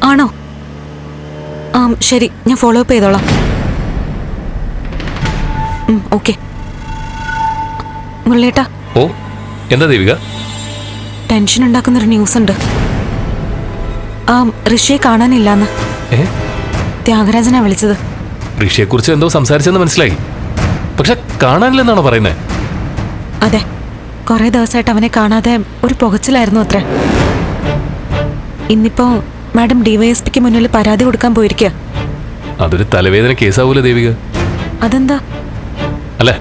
ആണോ? ശരി, ഞാൻ ഫോളോ അപ്പ് ചെയ്തോളാം. ഓക്കെ. മുരളിയേട്ടാ. ഓ, എന്താ ദേവിക? ടെൻഷൻ ഉണ്ടാക്കുന്നൊരു ന്യൂസ് ഉണ്ട്. ഋഷിയെ കാണാനില്ലാന്ന്. ത്യാഗരാജനാ വിളിച്ചത്. ഋഷിയെ കുറിച്ച് എന്തോ സംസാരിച്ചെന്ന് മനസ്സിലായി. പക്ഷെ കാണാനില്ലെന്നാണോ പറയുന്നത്? അതെ, കുറെ ദിവസമായിട്ട് അവനെ കാണാതെ ഒരു പുകച്ചിലായിരുന്നു അത്ര. ഇന്നിപ്പോ മാഡം ഡിവൈഎസ്പിക്ക് മുന്നിൽ പരാതി കൊടുക്കാൻ പോയിരിക്കുക. അതൊരു തലവേദന കേസാവൂല ദേവിക? അതെന്താ? അല്ല,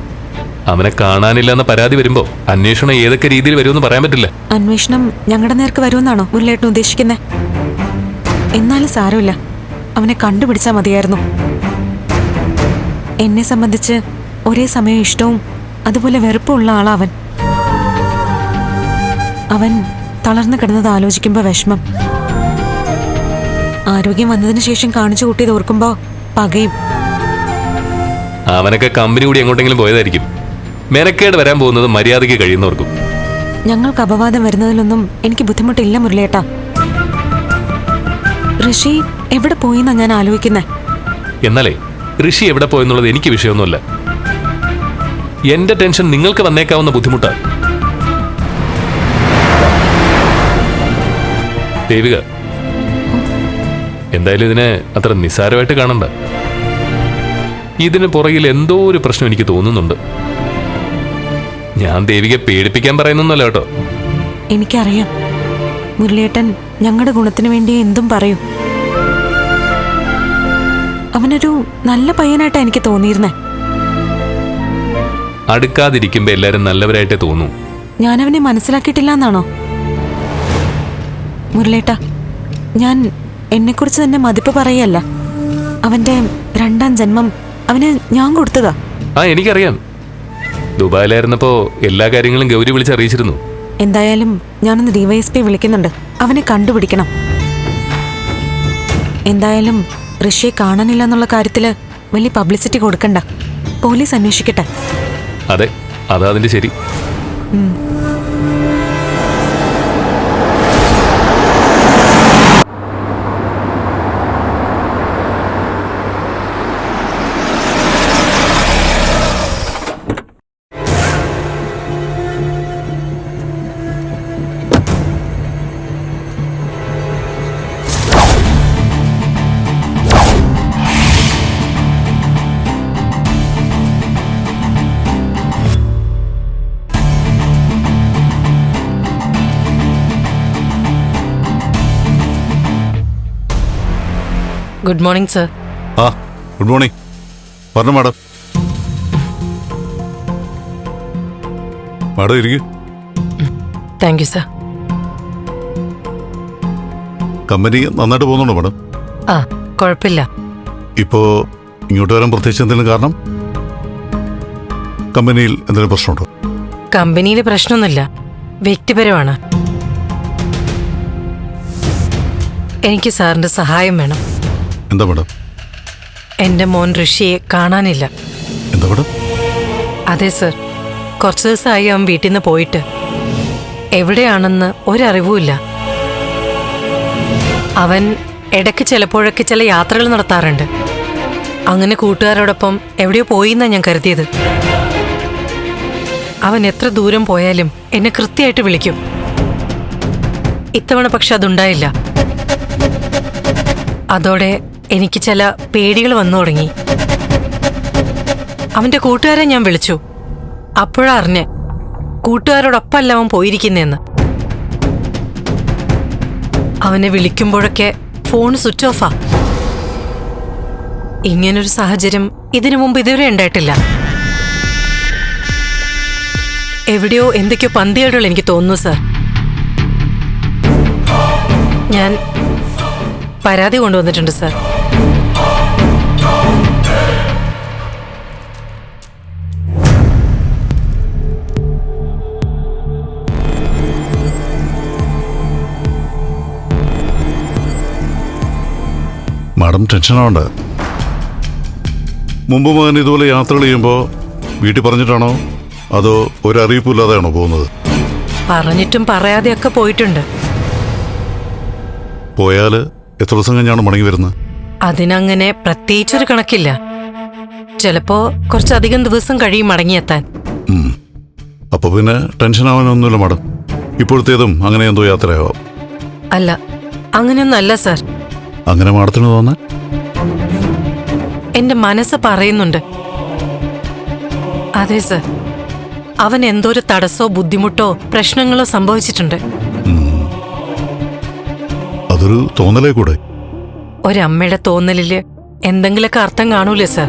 അവനെ കാണാനില്ല എന്ന പരാതി വരുമ്പോ അന്വേഷണം ഏതൊക്കെ രീതിയിൽ വരുമെന്ന് പറയാൻ പറ്റില്ല. അന്വേഷണം ഞങ്ങളുടെ നേർക്ക് വരുമെന്നാണോ മുരളിയേട്ടൻ ഉദ്ദേശിക്കുന്നത്? എന്നാലും സാരമില്ല, അവനെ കണ്ടുപിടിച്ചാൽ മതിയായിരുന്നു. എന്നെ സംബന്ധിച്ച് ഒരേ സമയം ഇഷ്ടവും അതുപോലെ വെറുപ്പുള്ള ആളാ അവൻ. അവൻ തളർന്നു കിടന്നത് ആലോചിക്കുമ്പോ വിഷമം, ആരോഗ്യം വന്നതിന് ശേഷം കാണിച്ചു കൂട്ടിയത് ഓർക്കുമ്പോ പകയും. അവനൊക്കെ കമ്പനി കൂടി എങ്ങോട്ടെങ്കിലും പോയതായിരിക്കും. മെനക്കേട് വരാൻ പോകുന്നത് മര്യാദയ്ക്ക് കഴിയുന്നവർക്കും. ഞങ്ങൾക്ക് അപവാദം വരുന്നതിലൊന്നും എനിക്ക് ബുദ്ധിമുട്ടില്ല മുരളിയേട്ടാ. ഋഷി എവിടെ പോയിന്നാ ഞാൻ ആലോചിക്കുന്നേ. എന്നാലേ ഋഷി എവിടെ പോയെന്നുള്ളത് എനിക്ക് വിഷയമൊന്നുമല്ല. എന്റെ ടെൻഷൻ നിങ്ങൾക്ക് വന്നേക്കാവുന്ന ബുദ്ധിമുട്ടാണ്. ദേവിക, എന്തായാലും ഇതിനെ അത്ര നിസ്സാരമായിട്ട് കാണണ്ട. ഇതിന് പുറകിൽ എന്തോ ഒരു പ്രശ്നം എനിക്ക് തോന്നുന്നുണ്ട്. ഞാൻ ദേവികയെ പേടിപ്പിക്കാൻ പറയുന്നല്ല കേട്ടോ. എനിക്കറിയാം, മുരളിയേട്ടൻ ഞങ്ങളുടെ ഗുണത്തിന് വേണ്ടി എന്തും പറയും. അവനൊരു നല്ല പയ്യനായിട്ടാ എനിക്ക് തോന്നിയിരുന്നേ. അടുക്കാതിരിക്കുമ്പോ എല്ലാരും നല്ലവരായിട്ടേ തോന്നൂ. ഞാനവനെ മനസ്സിലാക്കിയിട്ടില്ല എന്നാണോ മുരളിയേട്ടാ? ഞാൻ എന്നെക്കുറിച്ച് തന്നെ മതിപ്പ് പറയല്ല. അവന്റെ രണ്ടാം ജന്മം അവന് ഞാൻ കൊടുത്തതാ. എനിക്കറിയാം. ദുബായിലായിരുന്നപ്പോ എല്ലാ കാര്യങ്ങളും ഗൗരി വിളിച്ചറിയിച്ചിരുന്നു. എന്തായാലും ഞാനൊന്ന് ഡിവൈഎസ്പി വിളിക്കുന്നുണ്ട്. അവനെ കണ്ടുപിടിക്കണം. എന്തായാലും ഋഷിയെ കാണാനില്ല എന്നുള്ള കാര്യത്തില് വലിയ പബ്ലിസിറ്റി കൊടുക്കണ്ട. പോലീസ് അന്വേഷിക്കട്ടെ. അതെ, അതാ അതിന്റെ ശരി. Good morning sir. Good morning. പറഞ്ഞു മാഡം. മാഡം ഇരിക്കൂ. Thank you sir. കമ്പനി നന്നായിട്ട് പോകുന്നുണ്ടോ മാഡം? കുഴപ്പമില്ല. ഇപ്പോ ഇങ്ങോട്ട് വരാൻ പ്രത്യേകിച്ച് എന്തെങ്കിലും കാരണം? കമ്പനിയിൽ എന്തെങ്കിലും പ്രശ്നമുണ്ടോ? കമ്പനിയിൽ പ്രശ്നമൊന്നുമില്ല, വ്യക്തിപരമാണ്. എനിക്ക് സാറിന്റെ സഹായം വേണം. എന്താ മാഡം? എന്റെ മോൻ ഋഷിയെ കാണാനില്ല. എന്താ മാഡം? അതെ സർ, കുറച്ചു ദിവസമായി അവൻ വീട്ടിൽ നിന്ന് പോയിട്ട്. എവിടെയാണെന്ന് ഒരറിവുമില്ല. അവൻ ഇടയ്ക്ക് ചിലപ്പോഴൊക്കെ ചില യാത്രകൾ നടത്താറുണ്ട്. അങ്ങനെ കൂട്ടുകാരോടൊപ്പം എവിടെയോ പോയിന്നാ ഞാൻ കരുതിയത്. അവൻ എത്ര ദൂരം പോയാലും എന്നെ കൃത്യമായിട്ട് വിളിക്കും. ഇത്തവണ പക്ഷെ അതുണ്ടായില്ല. അതോടെ എനിക്ക് ചില പേടികൾ വന്നു തുടങ്ങി. അവന്റെ കൂട്ടുകാരെ ഞാൻ വിളിച്ചു. അപ്പോഴാ അറിഞ്ഞ് കൂട്ടുകാരോടൊപ്പമല്ല അവൻ പോയിരിക്കുന്നെന്ന്. അവനെ വിളിക്കുമ്പോഴൊക്കെ ഫോൺ സ്വിച്ച് ഓഫാ. ഇങ്ങനൊരു സാഹചര്യം ഇതിനു മുമ്പ് ഇതുവരെ ഉണ്ടായിട്ടില്ല. എവിടെയോ എന്തൊക്കെയോ പന്തികേടുകൾ എനിക്ക് തോന്നുന്നു സർ. ഞാൻ പരാതി കൊണ്ടുവന്നിട്ടുണ്ട് സർ. മാഡം ടെൻഷൻ ആവണ്ട. മുമ്പ് മകൻ ഇതുപോലെ യാത്രകൾ ചെയ്യുമ്പോൾ വീട്ടിൽ പറഞ്ഞിട്ടാണോ അതോ ഒരറിയിപ്പില്ലാതെയാണോ പോകുന്നത്? പറഞ്ഞിട്ടും പറയാതെയൊക്കെ പോയിട്ടുണ്ട്. പോയാൽ എത്ര ദിവസം കഴിഞ്ഞാണ് മടങ്ങി വരുന്നത്? അതിനങ്ങനെ പ്രത്യേകിച്ചൊരു കണക്കില്ല. ചിലപ്പോ കുറച്ചധികം ദിവസം കഴിയും മടങ്ങിയെത്താൻ. അപ്പൊ പിന്നെ ടെൻഷൻ ആവാനൊന്നുമില്ല മാഡം. ഇപ്പോഴത്തേതും അങ്ങനെ എന്തോ യാത്രയാവാം. അല്ല, അങ്ങനെയൊന്നും അല്ല സാർ. അങ്ങനെ മാഡത്തിന് തോന്നാൻ? എന്റെ മനസ്സ് പറയുന്നുണ്ട്. അതെ സർ, അവൻ എന്തോ ഒരു തടസ്സോ ബുദ്ധിമുട്ടോ പ്രശ്നങ്ങളോ സംഭവിച്ചിട്ടുണ്ട്. അതൊരു തോന്നലേ കൂടെ. ഒരമ്മയുടെ തോന്നലില് എന്തെങ്കിലുമൊക്കെ അർത്ഥം കാണൂലേ സർ?